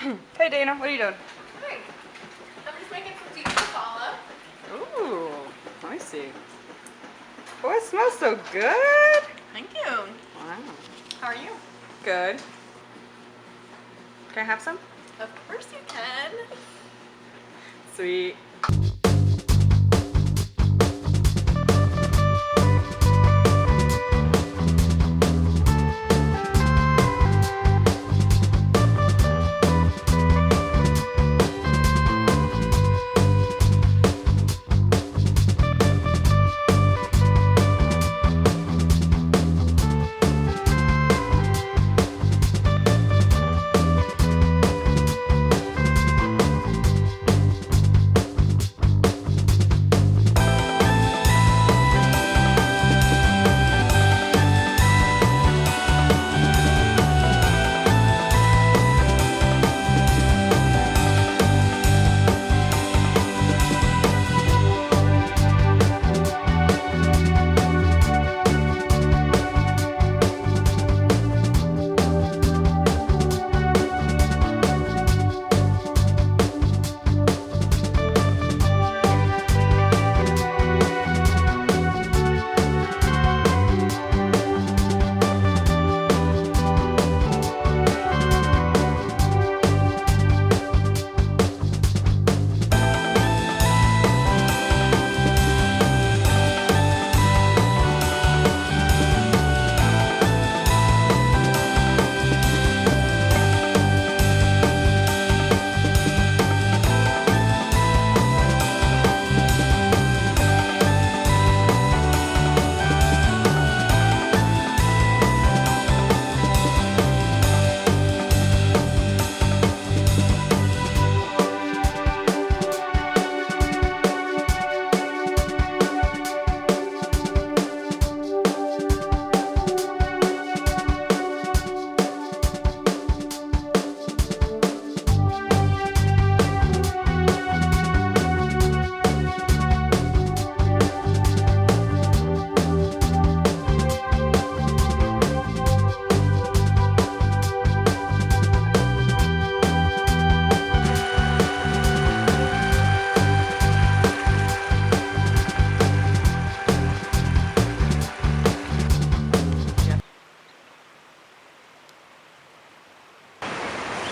Hey Dana, what are you doing? Hey, I'm just making some tea for Paula. Ooh, let me see. Oh, it smells so good. Thank you. Wow. How are you? Good. Can I have some? Of course you can. Sweet.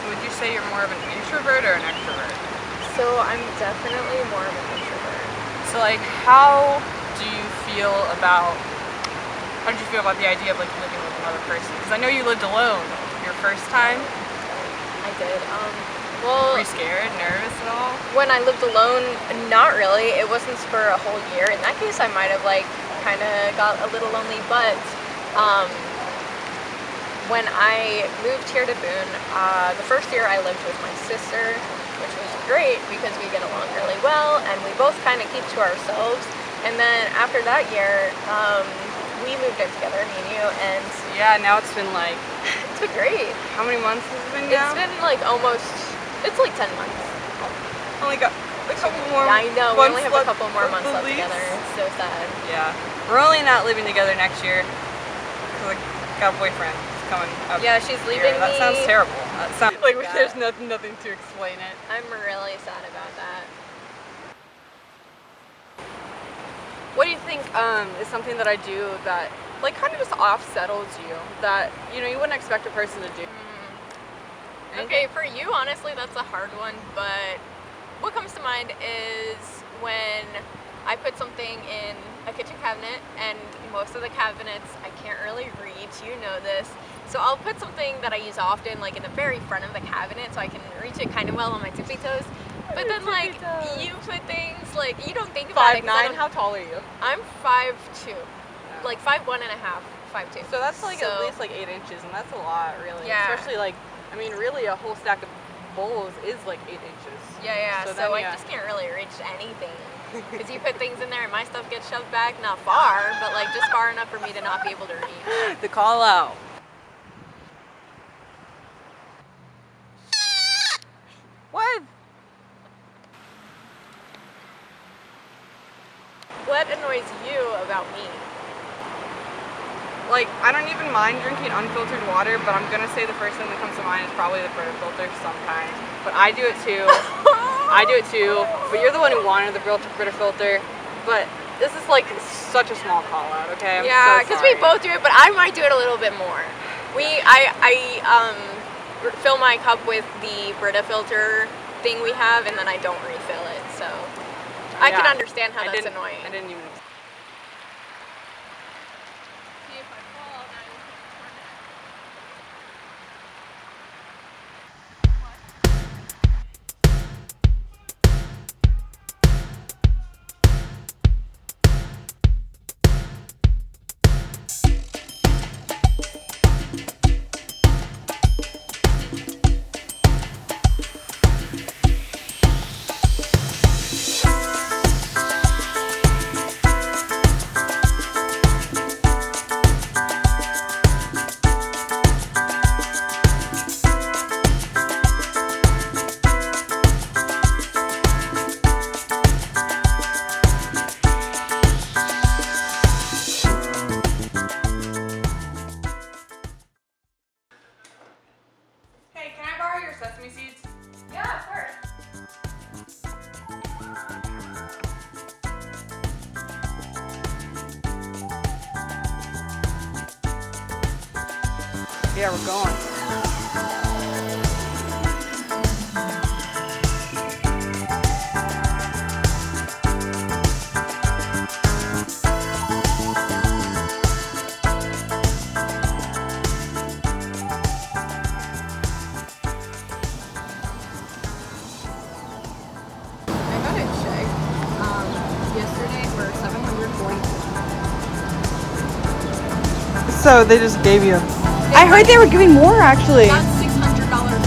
Would you say you're more of an introvert or an extrovert? So I'm definitely more of an introvert. So like, how do you feel about, how did you feel about the idea of like living with another person? Because I know you lived alone your first time. I did. Were you scared, nervous at all? When I lived alone, not really. It wasn't for a whole year. In that case, I might have kind of got a little lonely, but when I moved here to Boone, the first year I lived with my sister, which was great because we get along really well and we both kind of keep to ourselves. And then after that year, we moved in together, me and you, and Yeah, now it's been like, it's been great. how many months has it been now? It's been it's like 10 months. Only got a couple more I know, we only have a left couple more of months the left lease. together. It's so sad. Yeah, we're only not living together next year because I got a boyfriend who's coming up. Yeah, she's here. leaving That me. sounds terrible. That sounds like Yeah. there's nothing to explain it. I'm really sad about that. What do you think is something that I do that like kind of just off-settles you that you wouldn't expect a person to do? Okay, for you, honestly, that's a hard one, but what comes to mind is when I put something in a kitchen cabinet, and most of the cabinets I can't really reach, you know this, so I'll put something that I use often like in the very front of the cabinet so I can reach it kind of well on my tippy toes, but then like you put things like, you don't think about it. 5'9", how tall are you? I'm 5'2", like 5'1 and a half, 5'2". So that's like at least like 8 inches, and that's a lot, really. Yeah. Especially like, I mean, really a whole stack of bowls is like 8 inches. Yeah, so then, I just can't really reach anything. Because you put things in there and my stuff gets shoved back, not far, but like just far enough for me to not be able to reach. The call out. What? What annoys you about me? like, I don't even mind drinking unfiltered water, but I'm gonna say the first thing that comes to mind is probably the Brita filter sometimes. But I do it too. But you're the one who wanted the Brita filter. But this is like such a small call out, okay? Yeah, because we both do it, but I might do it a little bit more. I fill my cup with the Brita filter thing we have, and then I don't refill it. So I can understand how that's annoying. I didn't even. Sesame seeds? Yeah, of course. Yeah, we're going. Yesterday for 740. So they just gave you. I heard they were giving more actually. That's $600.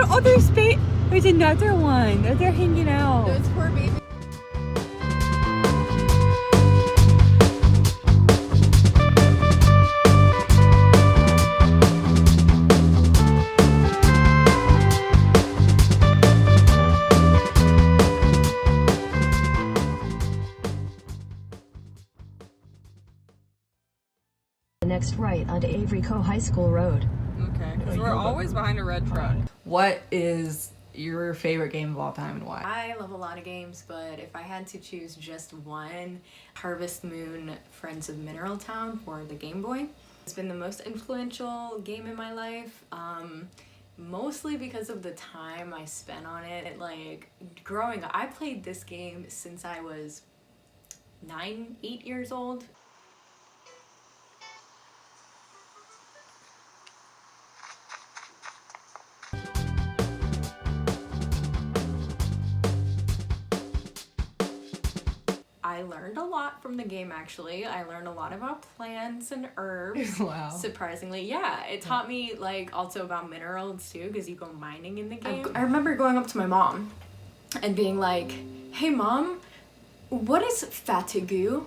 Oh, there's another one. They're hanging out. Those poor babies. The next right onto Avery Co. High School Road. Okay, because we're always behind a red truck. What is your favorite game of all time and why? I love a lot of games, but if I had to choose just one, Harvest Moon Friends of Mineral Town for the Game Boy. It's been the most influential game in my life, mostly because of the time I spent on it. Like, growing up, I played this game since I was 8 years old. I learned a lot from the game, actually. I learned a lot about plants and herbs. Wow. Surprisingly, yeah. It taught me, like, also about minerals, too, because you go mining in the game. I remember going up to my mom and being like, hey, Mom, what is fatigue?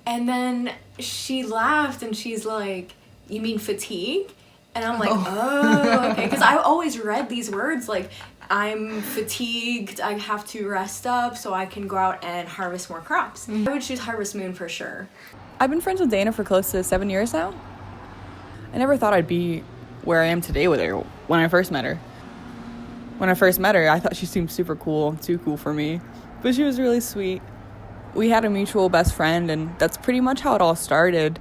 And then she laughed and she's like, you mean fatigue? And I'm like, oh okay. Because I always read these words like, I'm fatigued, I have to rest up so I can go out and harvest more crops. I would choose Harvest Moon for sure. I've been friends with Dana for close to 7 years now. I never thought I'd be where I am today with her when I first met her. When I first met her, I thought she seemed super cool, too cool for me. But she was really sweet. We had a mutual best friend, and that's pretty much how it all started.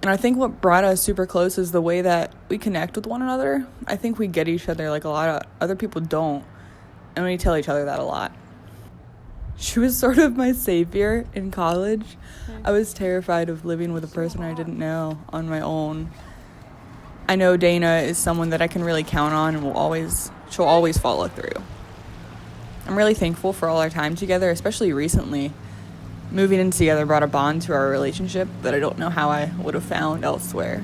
And I think what brought us super close is the way that we connect with one another. I think we get each other like a lot of other people don't. And we tell each other that a lot. She was sort of my savior in college. I was terrified of living with a person I didn't know on my own. I know Dana is someone that I can really count on and she'll always follow through. I'm really thankful for all our time together, especially recently. Moving in together brought a bond to our relationship that I don't know how I would have found elsewhere.